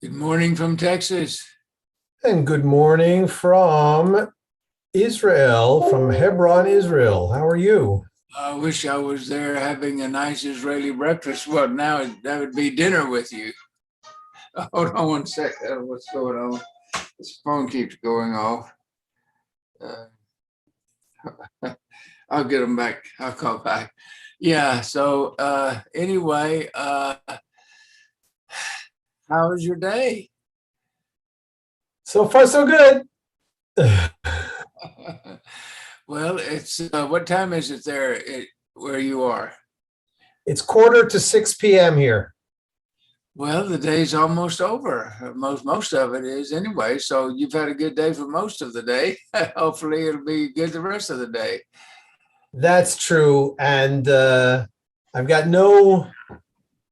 Good morning from Texas. And good morning from Israel, from Hebron, Israel. How are you? I wish I was there having a nice Israeli breakfast. Well, now that would be dinner with you. Hold on one sec. What's going on? This phone keeps going off. Uh, I'll get them back. I'll call back. Yeah. So anyway, how was your day? So far, so good. Well, it's what time is it there where you are? It's quarter to 6 p.m. here. Well, the day's almost over. Most of it is anyway. So you've had a good day for most of the day. Hopefully, it'll be good the rest of the day. That's true. And I've got no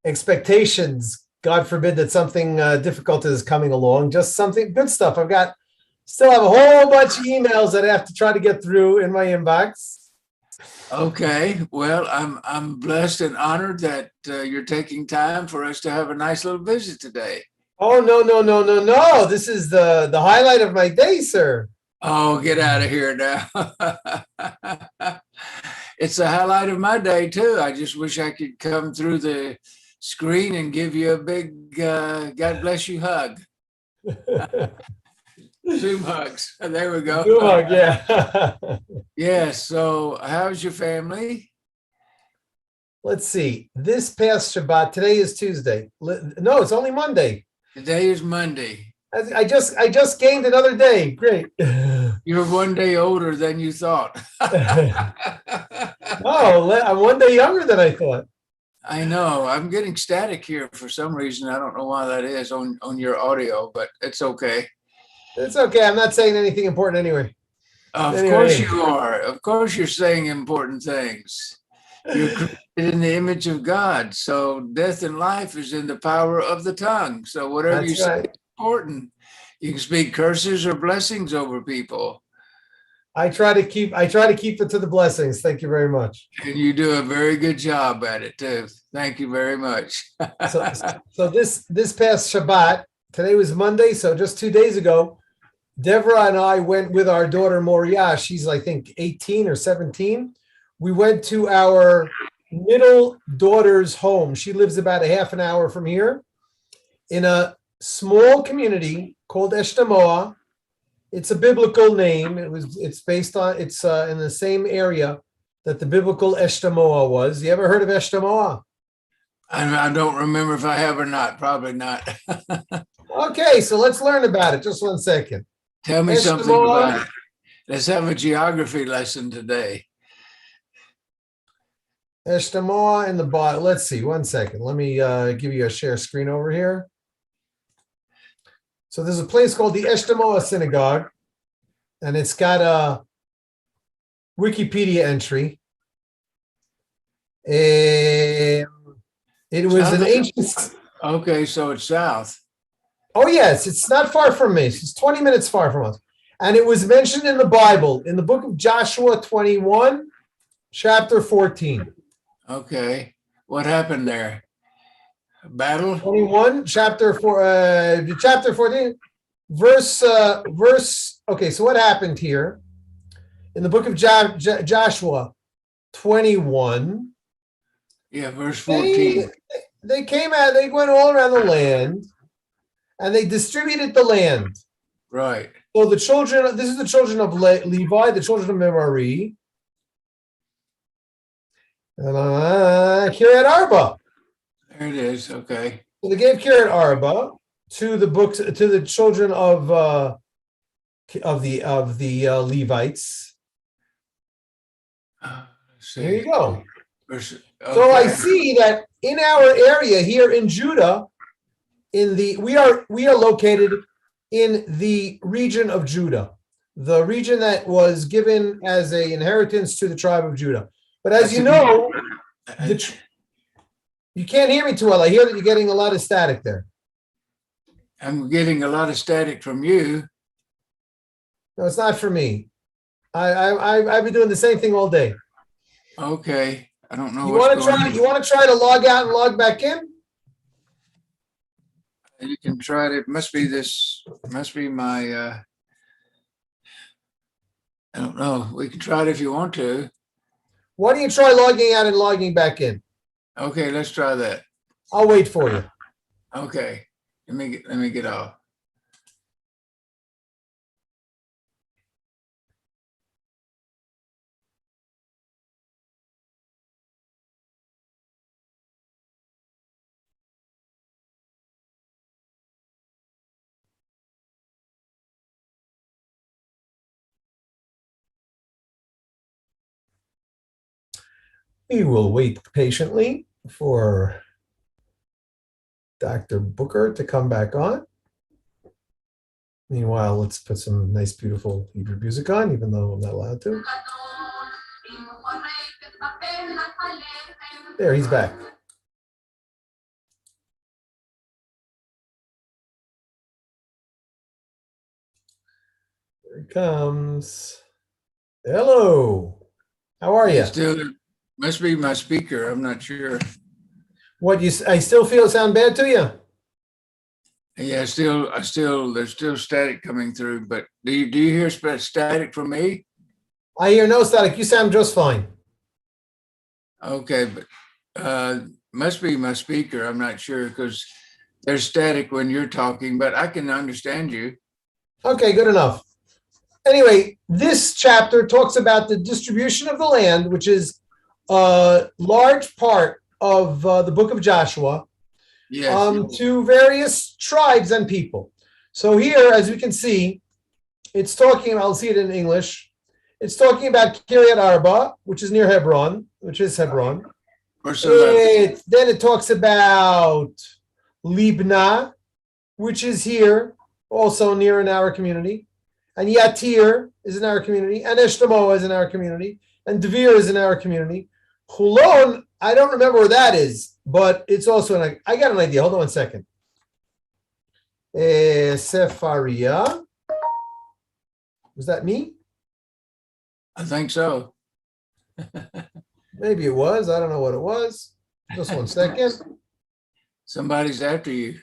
expectations. God forbid that something difficult is coming along. Just something good stuff. Still have a whole bunch of emails that I have to try to get through in my inbox. Okay. Well, I'm blessed and honored that you're taking time for us to have a nice little visit today. Oh, no, no, no, no, no. This is the highlight of my day, sir. Oh, get out of here now. It's the highlight of my day too. I just wish I could come through the screen and give you a big God bless you hug. Zoom hugs. There we go. Good, yeah. Yeah. So, how's your family? Let's see. This past Shabbat, today is Tuesday. No, it's only Monday. Today is Monday. I just gained another day. Great. You're one day older than you thought. Oh, I'm one day younger than I thought. I know. I'm getting static here for some reason. I don't know why that is on your audio, but it's okay. It's okay. I'm not saying anything important anyway. Of course Anyway, you are. Of course you're saying important things. You're created in the image of God. So death and life is in the power of the tongue. So whatever you that's say right. is important. You can speak curses or blessings over people. I try to keep it to the blessings. Thank you very much. And you do a very good job at it too. Thank you very much. So so this past Shabbat, today was Monday, so just 2 days ago, Deborah and I went with our daughter Moriah. She's, I think, 18 or 17. We went to our middle daughter's home. She lives about a half an hour from here in a small community called Esther Moa. It's a biblical name. It's in the same area that the biblical Esther Moa was. You ever heard of Esther Moa? I don't remember if I have or not. Probably not. Okay, so let's learn about it. Just one second. Tell me Esther something about Moa. it. Let's have a geography lesson today. Esther Moa in the bottom. Let's see. One second. Let me give you a share screen over here. So there's a place called the Esther Moa Synagogue, and it's got a Wikipedia entry. It was an ancient. Okay, so it's south. Oh, yes, it's not far from me. It's 20 minutes far from us. And it was mentioned in the Bible, in the book of Joshua 21, chapter 14. Okay. What happened there? A battle? 21, chapter 14, okay, so what happened here? In the book of Joshua 21, Yeah, verse 14. they came out, they went all around the land, and they distributed the land. Right. So this is the children of Levi, the children of Merari, Kiryat Arba. There it is. Okay. So they gave Kiryat Arba to the children of the Levites. There you go. Okay. So I see that in our area here in Judah, we are located in the region of Judah, the region that was given as an inheritance to the tribe of Judah. But as you know, you can't hear me too well. I hear that you're getting a lot of static there. I'm getting a lot of static from you. No, it's not for me. I've been doing the same thing all day. Okay. I don't know You what's want to going try? on. You want to try to log out and log back in? You can try it. It must be my, I don't know. We can try it if you want to. Why don't you try logging out and logging back in? Okay, let's try that. I'll wait for you. Okay, let me get off. We will wait patiently for Dr. Booker to come back on. Meanwhile, let's put some nice, beautiful Hebrew music on, even though I'm not allowed to. There, he's back. Here he comes. Hello. How are you? Still, must be my speaker. I'm not sure. What I still feel sound bad to you? Yeah, there's still static coming through. But do you hear static from me? I hear no static. You sound just fine. Okay, but must be my speaker. I'm not sure because there's static when you're talking, but I can understand you. Okay, good enough. Anyway, this chapter talks about the distribution of the land, which is a large part of the book of Joshua, Yes. to various tribes and people. So here, as we can see, it's talking, I'll see it in English. It's talking about Kiryat Arba, which is near Hebron, which is Hebron. Then it talks about Libna, which is here, also near in our community. And Yatir is in our community. And Esther Moa is in our community. And Devere is in our community. Hulon, I don't remember where that is, but it's also, I got an idea. Hold on 1 second. Sepharia. Was that me? I think so. Maybe it was. I don't know what it was. Just 1 second. Somebody's after you.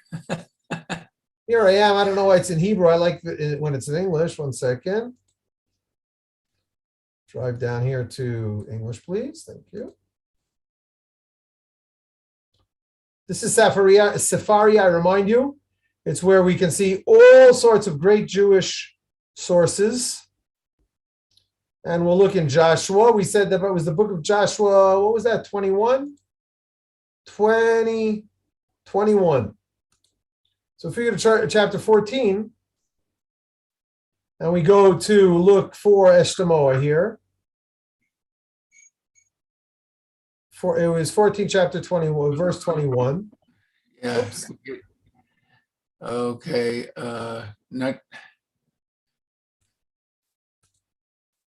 Here I am. I don't know why it's in Hebrew. I like it when it's in English. 1 second. Drive down here to English, please. Thank you. This is Sepharia, I remind you. It's where we can see all sorts of great Jewish sources. And we'll look in Joshua. We said that it was the book of Joshua. What was that? 21? 21. So if we go to chapter 14, and we go to look for Esther Moa here. It was 14, chapter 21, verse 21. Yeah. Oops. Okay. Not.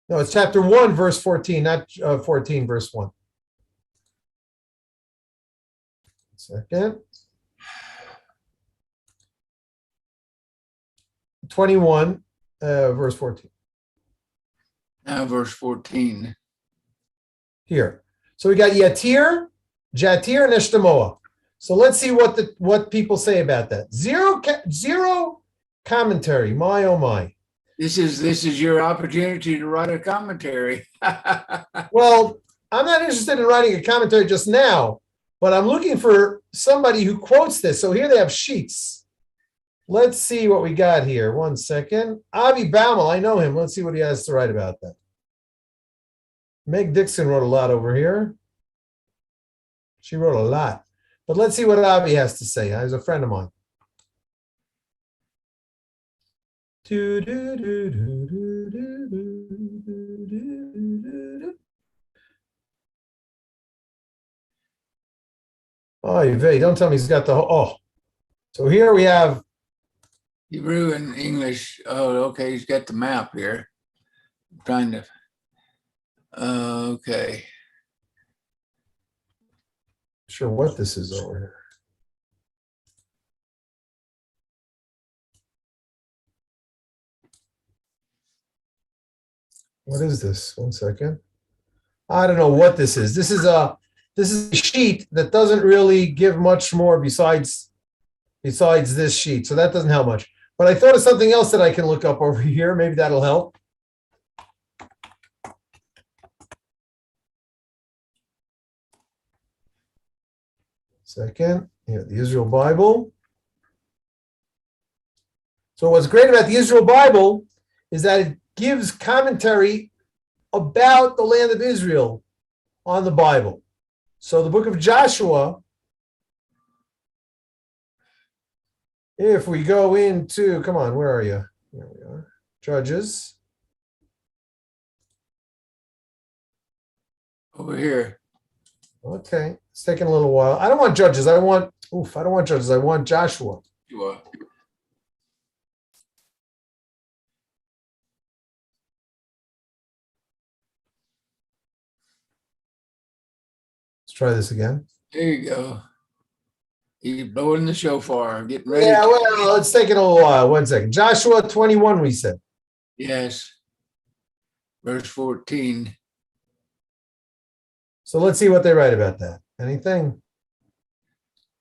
No, it's chapter 1, verse 14, not 14, verse 1. Second. 21, verse 14. Now verse 14. Here. So we got Yatir, Jatir, and Esther Moa. So let's see what people say about that. Zero commentary. My oh my. This is your opportunity to write a commentary. Well, I'm not interested in writing a commentary just now, but I'm looking for somebody who quotes this. So here they have sheets. Let's see what we got here. 1 second. Avi Baumel, I know him. Let's see what he has to write about that. Meg Dixon wrote a lot over here. She wrote a lot. But let's see what Avi has to say. He's a friend of mine. Oh, don't tell me he's got the whole. Oh, so here we have Hebrew and English. Oh, okay. He's got the map here. I'm trying to. Okay. Sure what this is over here. What is this? 1 second. I don't know what this is. This is a sheet that doesn't really give much more besides, besides this sheet. So that doesn't help much. But I thought of something else that I can look up over here. Maybe that'll help. Second, here, the Israel Bible. So what's great about the Israel Bible is that it gives commentary about the land of Israel on the Bible. So the book of Joshua, if we go into, come on, where are you? There we are. Judges. Over here. Okay, it's taking a little while. I don't want Judges. I don't want Judges. I want Joshua. You are. Let's try this again. There you go. He's blowing the shofar, getting ready. Yeah, well, it's taking a little while. 1 second. Joshua 21, we said. Yes. Verse 14. So let's see what they write about that. Anything?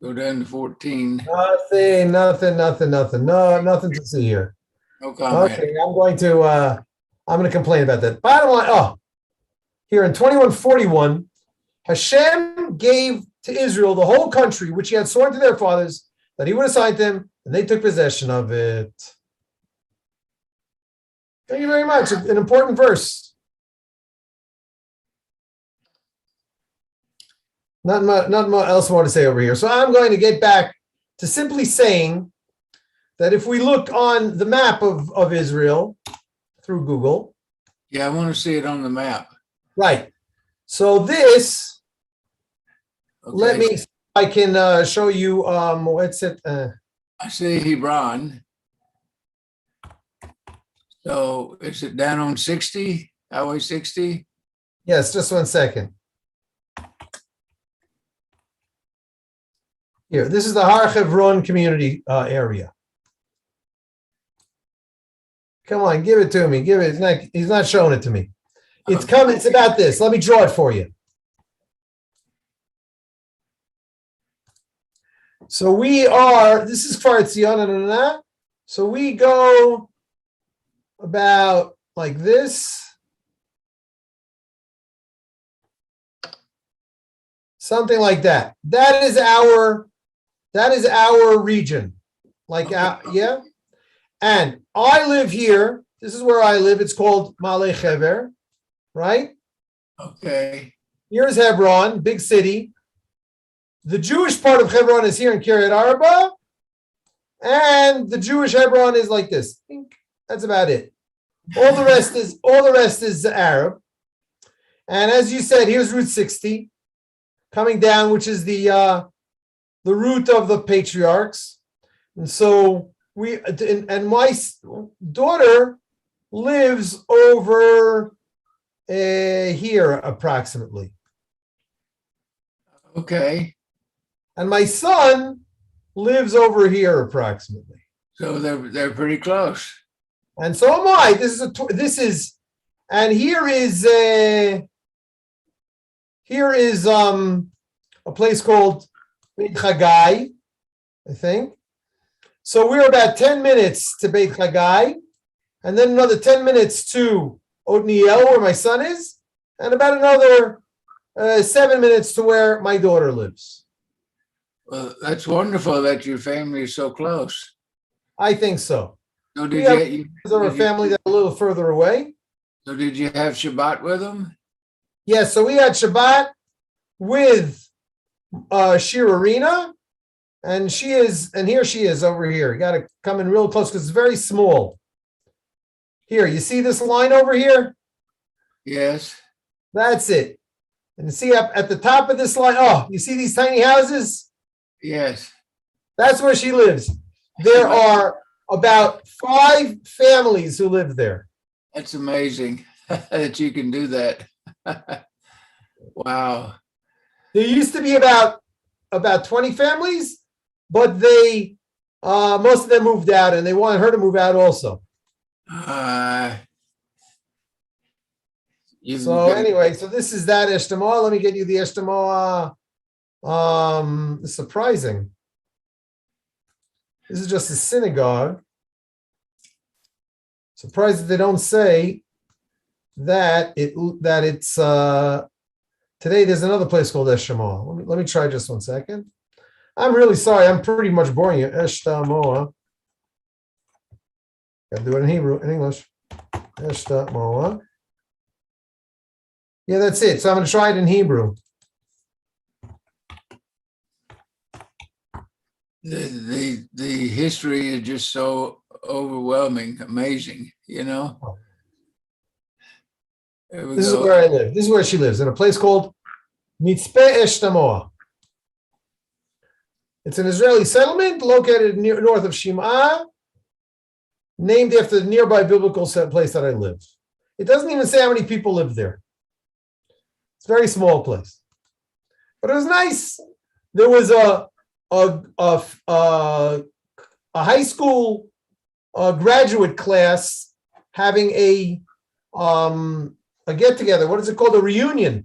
Go down to 14. Nothing. No, nothing to see here. No comment. Okay, I'm going to complain about that. Bottom line, here in 21:41, Hashem gave to Israel the whole country, which he had sworn to their fathers that he would assign them, and they took possession of it. Thank you very much. An important verse. Nothing else more to say over here. So I'm going to get back to simply saying that if we look on the map of Israel through Google. Yeah, I want to see it on the map. Right. So this, Okay. let me, I can show you, what's it? I see Hebron. So is it down on 60, Highway 60? Yes, just 1 second. Here, this is the Har Hebron community area. Come on, give it to me. Give it. He's not showing it to me. It's coming. It's about this. Let me draw it for you. So we are, this is Kfar Etzion, so we go about like this. Something like that. That is our region. Like, yeah. And I live here. This is where I live. It's called Malei Hever, right? Okay. Here's Hebron, big city. The Jewish part of Hebron is here in Kiryat Arba. And the Jewish Hebron is like this. That's about it. All the rest is Arab. And as you said, here's Route 60 coming down, which is the route of the patriarchs. And so and my daughter lives over here approximately. Okay. And my son lives over here approximately. So they're pretty close. And so am I. And here is a place called Beit Chagai, I think. So we're about 10 minutes to Beit Chagai, and then another 10 minutes to Otniel, where my son is, and about another 7 minutes to where my daughter lives. Well, that's wonderful that your family is so close. I think so. So We have a family that's a little further away. So did you have Shabbat with them? Yeah, so we had Shabbat with Shirarina, and here she is over here. You got to come in real close because it's very small. Here, you see this line over here? Yes. That's it. And see up at the top of this line, you see these tiny houses? Yes. That's where she lives. There are about 5 families who live there. That's amazing that you can do that. Wow. There used to be about 20 families, but they most of them moved out, and they wanted her to move out also. Anyway, so this is that Esther Moa. Let me get you the Esther Moa. Surprising. This is just a synagogue. Surprised that they don't say that it's today. There's another place called Esther Moa. Let me try just 1 second. I'm really sorry. I'm pretty much boring you. Esther Moa. Gotta do it in Hebrew, in English. Esther Moa. Yeah, that's it. So I'm gonna try it in Hebrew. The history is just so overwhelming, amazing, you know. There we This is go. where I live. This is where she lives, in a place called Mitzpeh Esther Moa. It's an Israeli settlement located north of Shim'ah, named after the nearby biblical place that I live. It doesn't even say how many people live there. It's a very small place, but it was nice. There was a high school graduate class having a get together. What is it called? A reunion.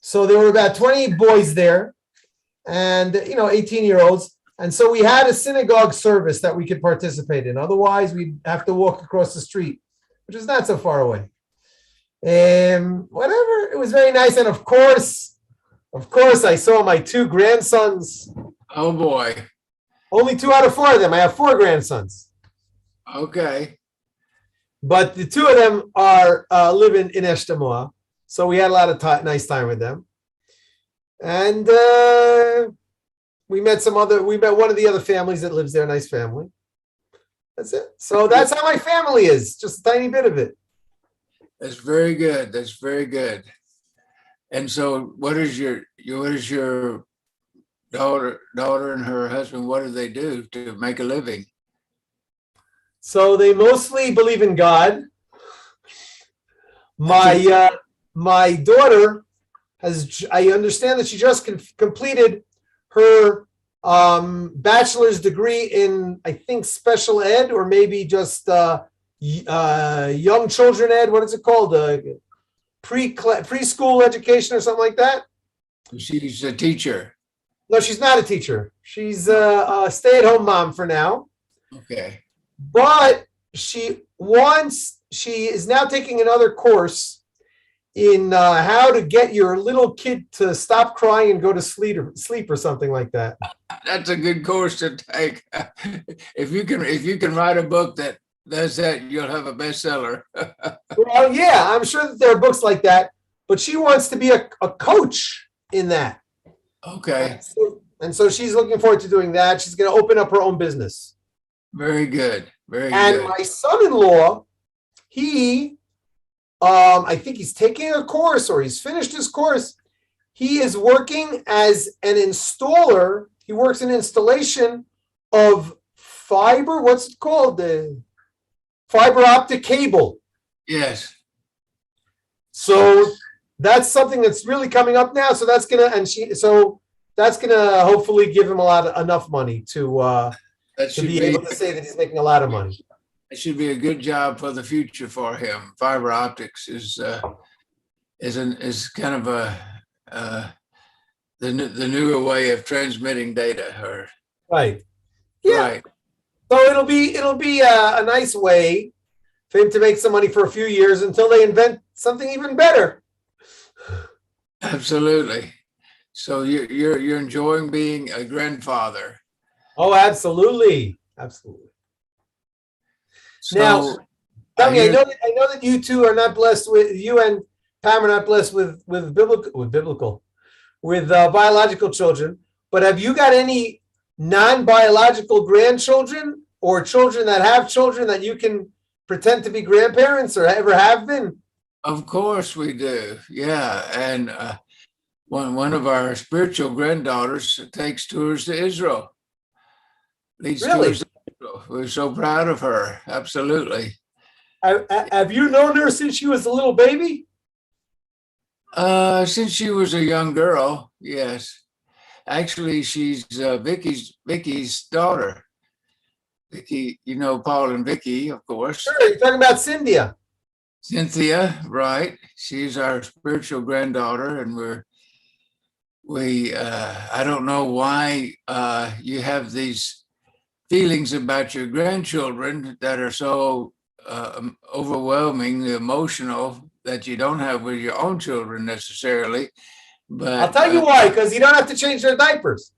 So there were about 20 boys there, and 18-year-olds. And so we had a synagogue service that we could participate in. Otherwise, we'd have to walk across the street, which is not so far away. Whatever. It was very nice. And of course, I saw my 2 grandsons. Oh boy. Only 2 out of 4 of them. I have 4 grandsons. Okay. But the 2 of them are living in Esther Moa. So we had a lot of nice time with them. And we met one of the other families that lives there, nice family. That's it. So that's how my family is, just a tiny bit of it. That's very good. That's very good. And so what is your daughter and her husband, what do they do to make a living? So they mostly believe in God. My daughter I understand that she just completed her bachelor's degree in, I think, special ed, or maybe just young children ed. What is it called? Preschool education or something like that. She's a teacher. No, she's not a teacher. She's a stay-at-home mom for now. Okay. But she is now taking another course in how to get your little kid to stop crying and go to sleep or something like that. That's a good course to take. If you can write a book that does that, you'll have a bestseller. Well, yeah, I'm sure that there are books like that, but she wants to be a coach in that. Okay. And so she's looking forward to doing that. She's going to open up her own business. Very good. Very good. And my son-in-law, I think he's taking a course, or he's finished his course. He is working as an installer. He works in installation of fiber. What's it called? The fiber optic cable. Yes. So that's something that's really coming up now. So that's gonna hopefully give him enough money to be able to say that he's making a lot of money. It should be a good job for the future for him. Fiber optics is kind of the newer way of transmitting data. Right. Yeah. Right. So it'll be a nice way for him to make some money for a few years until they invent something even better. Absolutely. So you're enjoying being a grandfather. Oh, absolutely. Absolutely. So, now, tell me, I know that you two are not blessed with, you and Pam are not blessed with biological children, but have you got any non-biological grandchildren or children that have children that you can pretend to be grandparents or ever have been? Of course we do. Yeah. And one of our spiritual granddaughters takes tours to Israel. Leads tours to Israel. We're so proud of her. Absolutely. Have you known her since she was a little baby? Since she was a young girl, yes. Actually, she's Vicky's daughter. Vicky, Paul and Vicky, of course. Sure, you're talking about Cynthia. Cynthia, right? She's our spiritual granddaughter, and I don't know why you have these feelings about your grandchildren that are so overwhelming, emotional, that you don't have with your own children necessarily. But I'll tell you why, because you don't have to change their diapers.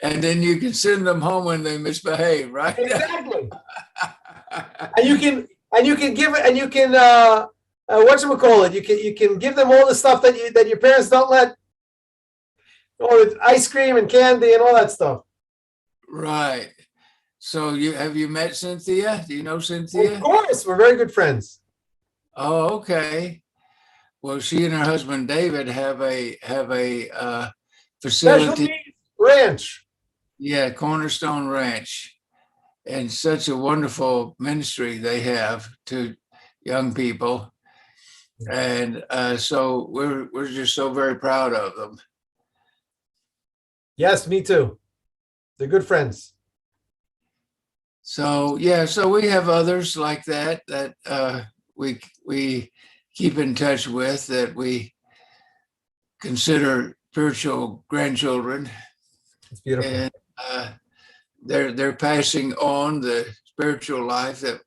and then you can send them home when they misbehave, right? Exactly. And you can give it, and you can whatchamacallit, you can give them all the stuff that your parents don't let, or ice cream and candy and all that stuff. Right. So have you met Cynthia? Do you know Cynthia? Of course, we're very good friends. Oh, okay. Well, she and her husband David have a Special facility. Needs Ranch. Yeah, Cornerstone Ranch, and such a wonderful ministry they have to young people, and so we're just so very proud of them. Yes, me too. They're good friends. So yeah, so we have others like that we keep in touch with, that we consider spiritual grandchildren, It's beautiful. and they're passing on the spiritual life that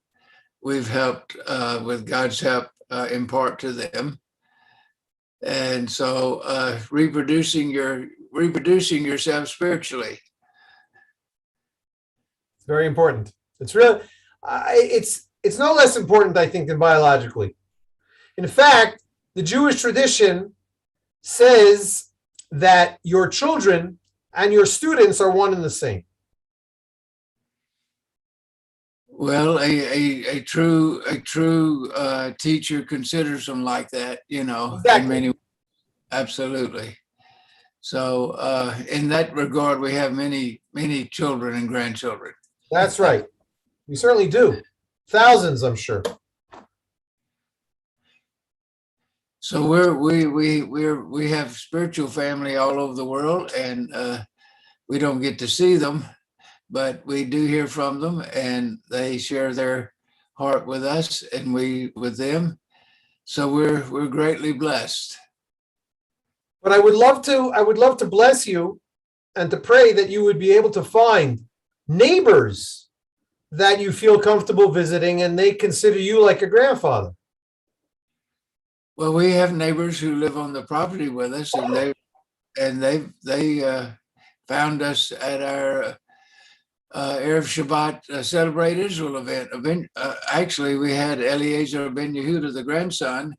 we've helped with God's help impart to them, and so reproducing yourself spiritually. It's very important. It's really, it's no less important, I think, than biologically. In fact, the Jewish tradition says that your children and your students are one and the same. Well, a true teacher considers them like that, Exactly. in many, absolutely. So in that regard, we have many children and grandchildren. That's right. We certainly do. Thousands, I'm sure. So we have spiritual family all over the world, and we don't get to see them, but we do hear from them, and they share their heart with us, and we with them. So we're greatly blessed. But I would love to bless you and to pray that you would be able to find neighbors that you feel comfortable visiting and they consider you like a grandfather. Well, we have neighbors who live on the property with us, and they found us at our Erev Shabbat Celebrate Israel event. Actually, we had Eliezer Ben Yehuda, the grandson,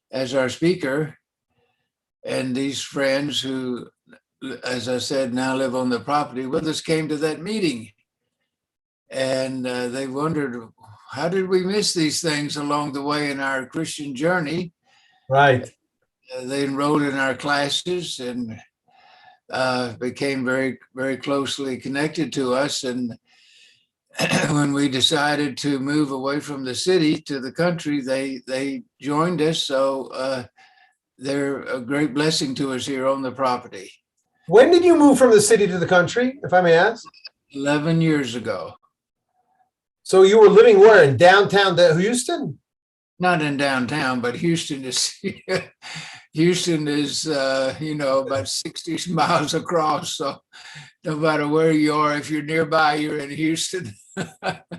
as our speaker, and these friends who, as I said, now live on the property with us, came to that meeting, and they wondered, how did we miss these things along the way in our Christian journey? Right. They enrolled in our classes and became very, very closely connected to us. And when we decided to move away from the city to the country, they joined us. So they're a great blessing to us here on the property. When did you move from the city to the country, if I may ask? 11 years ago. So you were living where? In downtown Houston? Not in downtown, but Houston is about 60 miles across. So no matter where you are, if you're nearby, you're in Houston.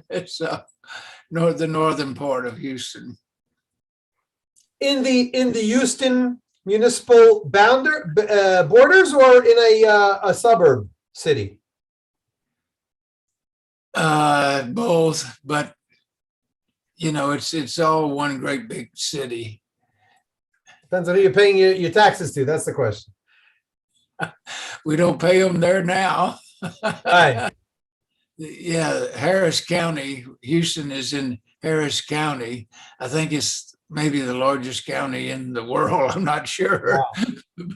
It's the northern part of Houston. In the Houston municipal borders, or in a suburb city? Both, but it's all one great big city. Depends on who you're paying your taxes to. That's the question. We don't pay them there now. Right. Yeah, Harris County. Houston is in Harris County. I think it's maybe the largest county in the world. I'm not sure. Wow.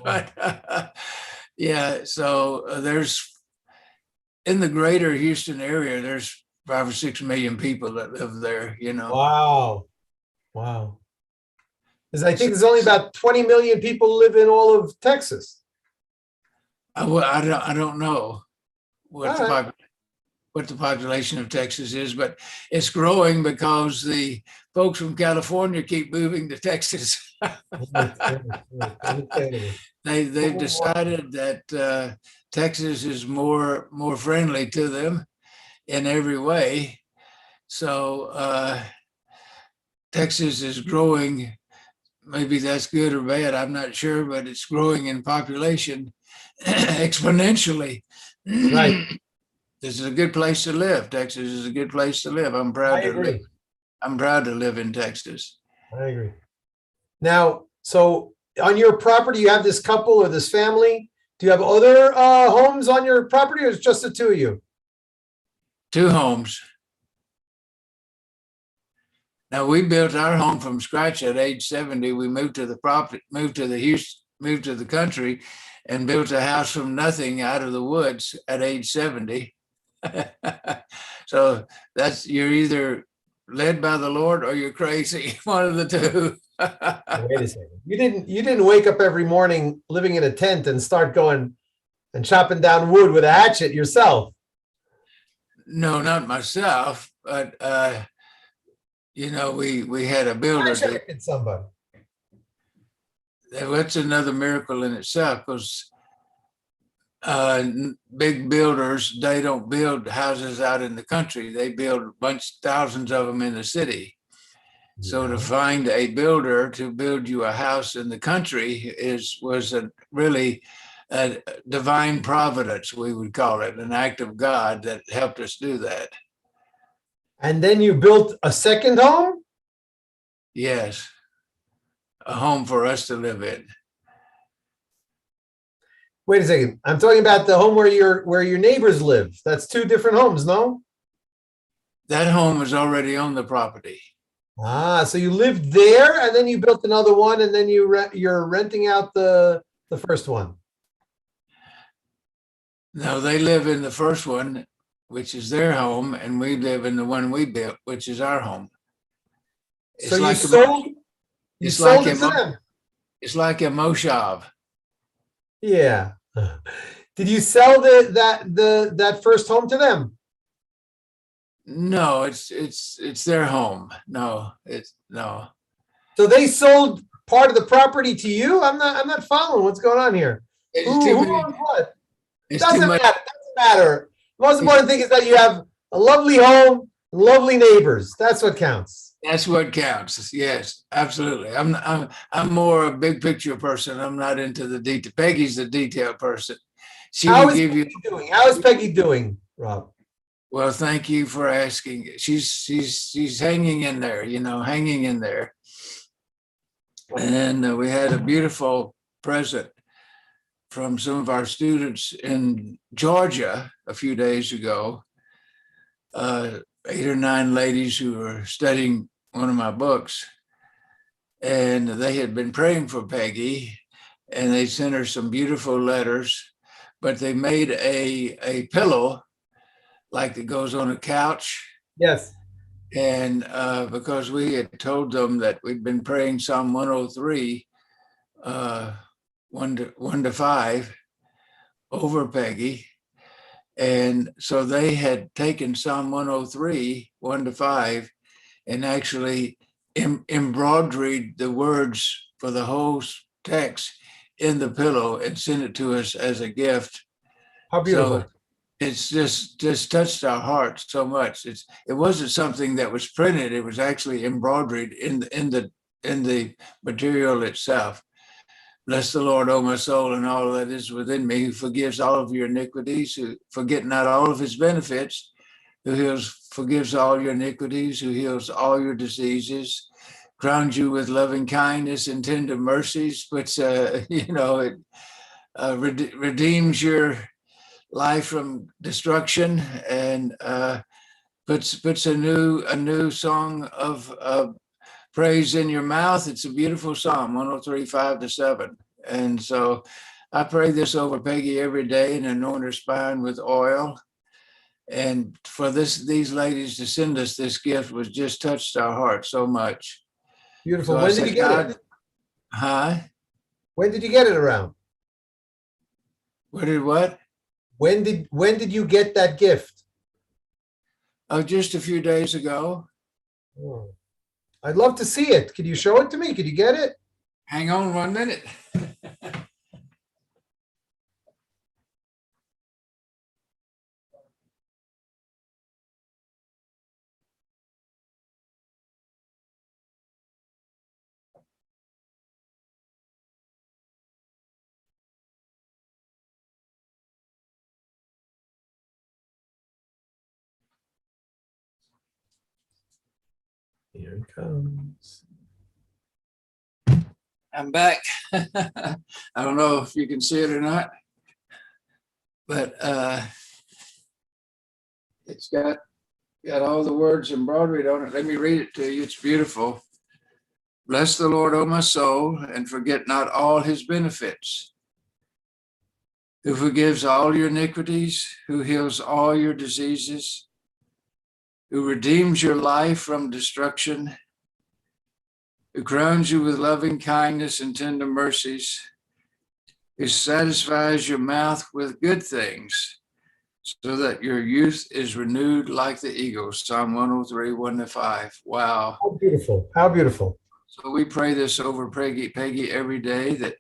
But yeah, so there's, in the greater Houston area, there's 5 or 6 million people that live there, Wow. Because I think there's only about 20 million people live in all of Texas. I don't know what the population of Texas is, but it's growing because the folks from California keep moving to Texas. They've decided that Texas is more friendly to them in every way. So Texas is growing. Maybe that's good or bad, I'm not sure, but it's growing in population exponentially. Right. This is a good place to live. Texas is a good place to live. I'm I proud to live. agree. I'm proud to live in Texas. I agree. Now, so on your property, you have this couple or this family. Do you have other homes on your property, or is it just the two of you? 2 homes. Now we built our home from scratch at age 70. We moved to the property, moved to the country, and built a house from nothing out of the woods at age 70. So you're either led by the Lord or you're crazy. One of the two. Wait a second. You didn't wake up every morning living in a tent and start going and chopping down wood with a hatchet yourself. No, not myself, but we had a builder. Somebody. That's another miracle in itself, because big builders, they don't build houses out in the country. They build thousands of them in the city. Yeah. So to find a builder to build you a house in the country was really a divine providence, we would call it, an act of God that helped us do that. And then you built a second home? Yes, a home for us to live in. Wait a second. I'm talking about the home where your neighbors live. That's 2 different homes, no? That home is already on the property. Ah, so you lived there and then you built another one, and then you're renting out the first one. No, they live in the first one, which is their home, and we live in the one we built, which is our home. So you sold it to them. It's like a moshav. Yeah. Did you sell that first home to them? No, it's their home. No. So they sold part of the property to you? I'm not following what's going on here. Who owns what? It doesn't matter. It doesn't matter. The most important thing is that you have a lovely home, lovely neighbors. That's what counts. That's what counts. Yes, absolutely. I'm more a big picture person. I'm not into the detail. Peggy's the detail person. How is Peggy doing, Rob? Well, thank you for asking. She's hanging in there, hanging in there. And we had a beautiful present from some of our students in Georgia a few days ago. 8 or 9 ladies who were studying one of my books, and they had been praying for Peggy, and they sent her some beautiful letters, but they made a pillow like that goes on a couch. Yes. And because we had told them that we'd been praying Psalm 103, 1 to 5 over Peggy. And so they had taken Psalm 103, 1 to 5, and actually embroidered the words for the whole text in the pillow and sent it to us as a gift. How beautiful. So it's just touched our hearts so much. It wasn't something that was printed. It was actually embroidered in the material itself. Bless the Lord, O my soul, and all that is within me, who forgives all of your iniquities, who forget not all of his benefits, who forgives all your iniquities, who heals all your diseases, crowns you with loving kindness and tender mercies, which it redeems your life from destruction, and puts a new song of praise in your mouth. It's a beautiful Psalm 103, 5 to 7. And so I pray this over Peggy every day and anoint her spine with oil. And for these ladies to send us this gift was just touched our heart so much. Beautiful. So when did you get it? Huh? When did you get it around? What did what? When did you get that gift? Oh, just a few days ago. Oh. I'd love to see it. Could you show it to me? Could you get it? Hang on 1 minute. Here it comes. I'm back. I don't know if you can see it or not, but it's got all the words embroidered on it. Let me read it to you. It's beautiful. Bless the Lord, O my soul, and forget not all his benefits, who forgives all your iniquities, who heals all your diseases, who redeems your life from destruction, who crowns you with loving kindness and tender mercies, who satisfies your mouth with good things, so that your youth is renewed like the eagles. Psalm 103, 1-5. Wow. How beautiful. How beautiful. So we pray this over Peggy every day, that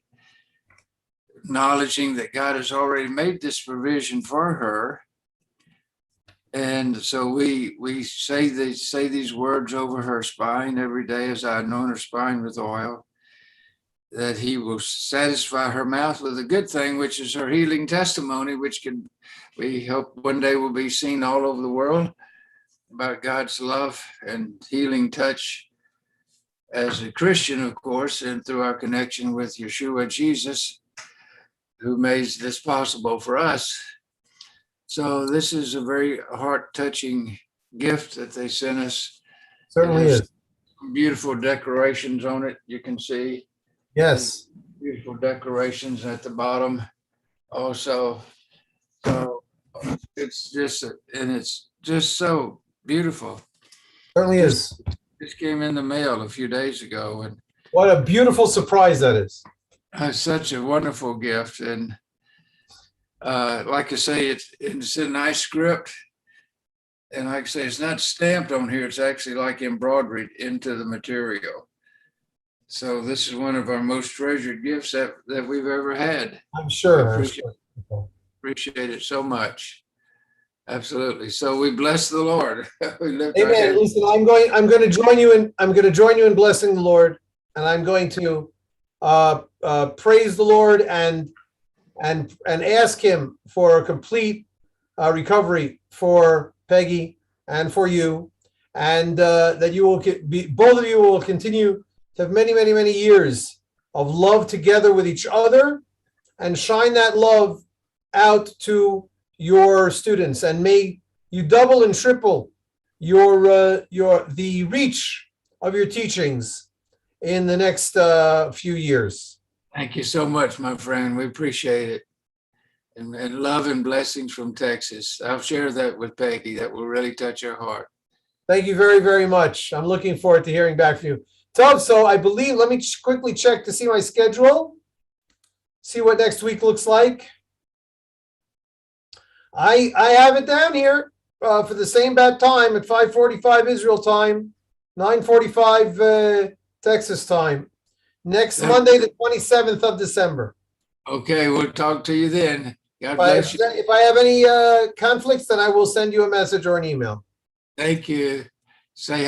acknowledging that God has already made this provision for her. And so we say these words over her spine every day as I anoint her spine with oil, that he will satisfy her mouth with a good thing, which is her healing testimony, which we hope one day will be seen all over the world, about God's love and healing touch as a Christian, of course, and through our connection with Yeshua, Jesus, who made this possible for us. So this is a very heart-touching gift that they sent us. Certainly is. Beautiful decorations on it, you can see. Yes. Beautiful decorations at the bottom also. So it's just so beautiful. Certainly is. This came in the mail a few days ago, and What a beautiful surprise that is. such a wonderful gift. And like I say, it's a nice script. And like I say, it's not stamped on here. It's actually like embroidered into the material. So this is one of our most treasured gifts that we've ever had. I'm sure. Appreciate it so much. Absolutely. So we bless the Lord. Amen. Listen, I'm going to join you in blessing the Lord, and I'm going to praise the Lord and ask him for a complete recovery for Peggy and for you, and that you will both of you will continue to have many, many, many years of love together with each other, and shine that love out to your students, and may you double and triple the reach of your teachings in the next few years. Thank you so much, my friend. We appreciate it. And love and blessings from Texas. I'll share that with Peggy. That will really touch her heart. Thank you very, very much. I'm looking forward to hearing back from you. So I believe, let me quickly check to see my schedule, see what next week looks like. I have it down here for the same bat time at 5:45 Israel time, 9:45 Texas time. Next Monday, the 27th of December. Okay, we'll talk to you then. God bless you. If I have any conflicts, then I will send you a message or an email. Thank you. Say hi.